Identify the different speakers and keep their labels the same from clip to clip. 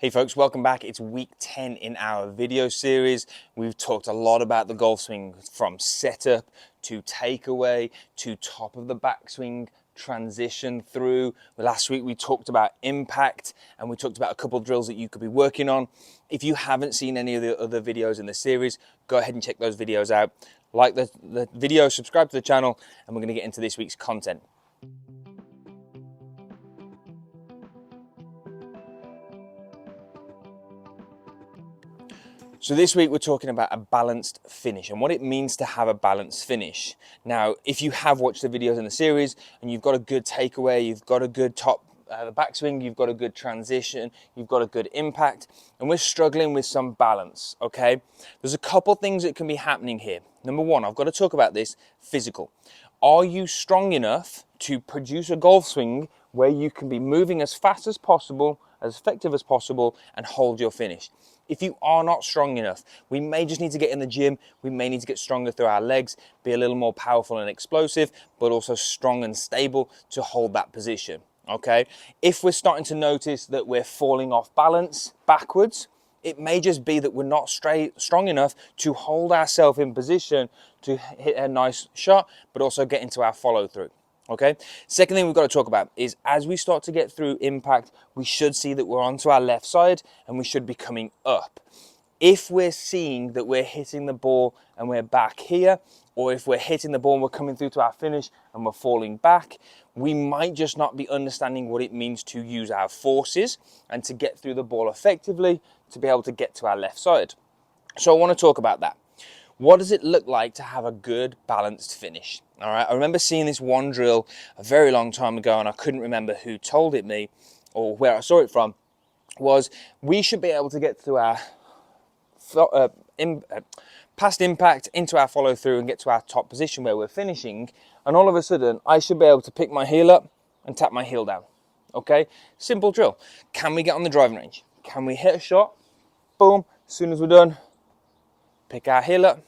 Speaker 1: Hey folks, welcome back. It's week 10 in our video series. We've talked a lot about the golf swing, from setup to takeaway to top of the backswing, transition through. Last week we talked about impact and we talked about a couple of drills that you could be working on. If you haven't seen any of the other videos in the series, go ahead and check those videos out. Like the video, subscribe to the channel, and we're going to get into this week's content. So this week we're talking about a balanced finish and what it means to have a balanced finish. Now, if you have watched the videos in the series and you've got a good takeaway, you've got a good top the backswing, you've got a good transition, you've got a good impact, and we're struggling with some balance, okay? There's a couple things that can be happening here. Number one, I've got to talk about this physical. Are you strong enough to produce a golf swing where you can be moving as fast as possible, as effective as possible, and hold your finish? If you are not strong enough, we may just need to get in the gym. We may need to get stronger through our legs, be a little more powerful and explosive, but also strong and stable to hold that position, okay? If we're starting to notice that we're falling off balance backwards, it may just be that we're not strong enough to hold ourselves in position to hit a nice shot, but also get into our follow through. Okay. Second thing we've got to talk about is as we start to get through impact, we should see that we're onto our left side and we should be coming up. If we're seeing that we're hitting the ball and we're back here, or if we're hitting the ball and we're coming through to our finish and we're falling back, we might just not be understanding what it means to use our forces and to get through the ball effectively to be able to get to our left side. So I want to talk about that. What does it look like to have a good balanced finish? All right, I remember seeing this one drill a very long time ago, and I couldn't remember who told it me or where I saw it from. Was we should be able to get through our past impact into our follow through and get to our top position where we're finishing, and all of a sudden I should be able to pick my heel up and tap my heel down. Okay, simple drill. Can we get on the driving range? Can we hit a shot? Boom, as soon as we're done, pick our heel up,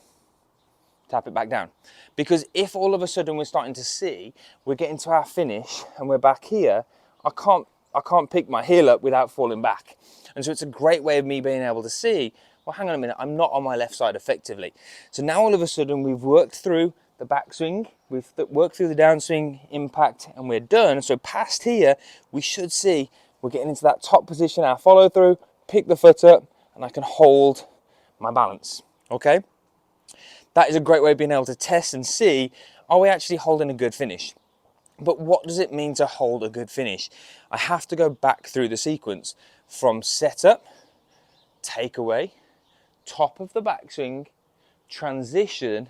Speaker 1: tap it back down. Because if all of a sudden we're starting to see we're getting to our finish and we're back here, I can't pick my heel up without falling back. And so it's a great way of me being able to see, well, hang on a minute, I'm not on my left side effectively. So now all of a sudden we've worked through the backswing, we've worked through the downswing impact, and we're done. So past here, we should see we're getting into that top position, our follow through, pick the foot up, and I can hold my balance, okay? That is a great way of being able to test and see, are we actually holding a good finish? But what does it mean to hold a good finish? I have to go back through the sequence from setup, takeaway, top of the backswing, transition,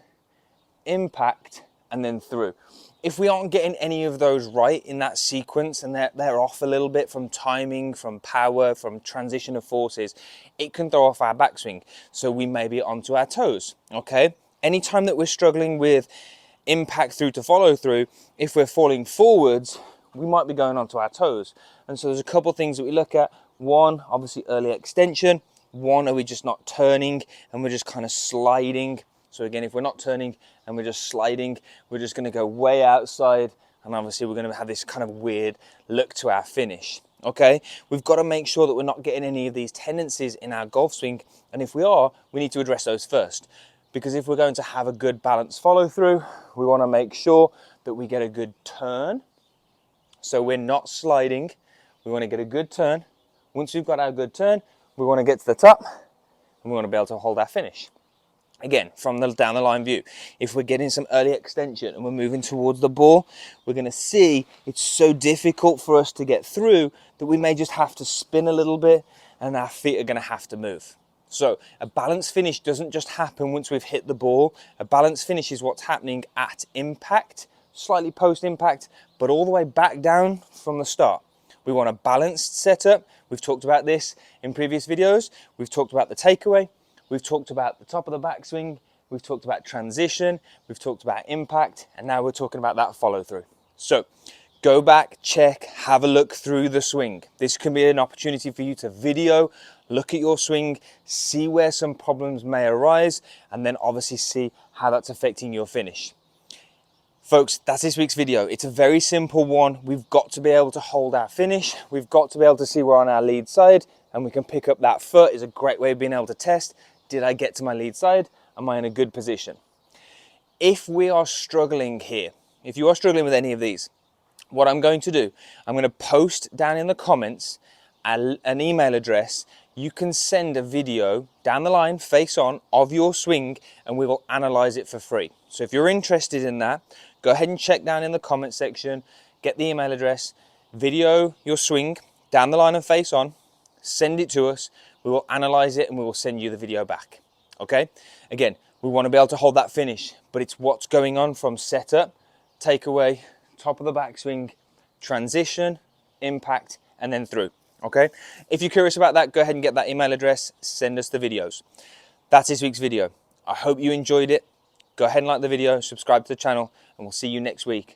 Speaker 1: impact, and then through. If we aren't getting any of those right in that sequence and they're off a little bit from timing, from power, from transition of forces, it can throw off our backswing. So we may be onto our toes, okay? Anytime that we're struggling with impact through to follow through, if we're falling forwards, we might be going onto our toes. And so there's a couple of things that we look at. One, obviously early extension. One, are we just not turning and we're just kind of sliding? So again, if we're not turning and we're just sliding, we're just going to go way outside, and obviously we're going to have this kind of weird look to our finish. Okay, we've got to make sure that we're not getting any of these tendencies in our golf swing, and if we are, we need to address those first. Because if we're going to have a good balanced follow through, we want to make sure that we get a good turn. So we're not sliding, we want to get a good turn. Once we've got our good turn, we want to get to the top and we want to be able to hold our finish. Again, from the down the line view, if we're getting some early extension and we're moving towards the ball, we're going to see it's so difficult for us to get through that we may just have to spin a little bit and our feet are going to have to move. So a balanced finish doesn't just happen once we've hit the ball. A balanced finish is what's happening at impact, slightly post impact, but all the way back down from the start. We want a balanced setup. We've talked about this in previous videos. We've talked about the takeaway. We've talked about the top of the backswing. We've talked about transition. We've talked about impact. And now we're talking about that follow through. So go back, check, have a look through the swing. This can be an opportunity for you to video, look at your swing, see where some problems may arise, and then obviously see how that's affecting your finish. Folks, that's this week's video. It's a very simple one. We've got to be able to hold our finish. We've got to be able to see we're on our lead side. and we can pick up that foot. Is a great way of being able to test, did I get to my lead side? Am I in a good position? If we are struggling here, if you are struggling with any of these, what I'm going to do, I'm going to post down in the comments an email address. You can send a video down the line, face on, of your swing, and we will analyze it for free. So if you're interested in that, go ahead and check down in the comment section, get the email address, video your swing down the line and face on, send it to us. We will analyze it and we will send you the video back. Okay? Again, we want to be able to hold that finish, but it's what's going on from setup, takeaway, top of the backswing, transition, impact, and then through. Okay? If you're curious about that, go ahead and get that email address, send us the videos. That's this week's video. I hope you enjoyed it. Go ahead and like the video, subscribe to the channel, and we'll see you next week.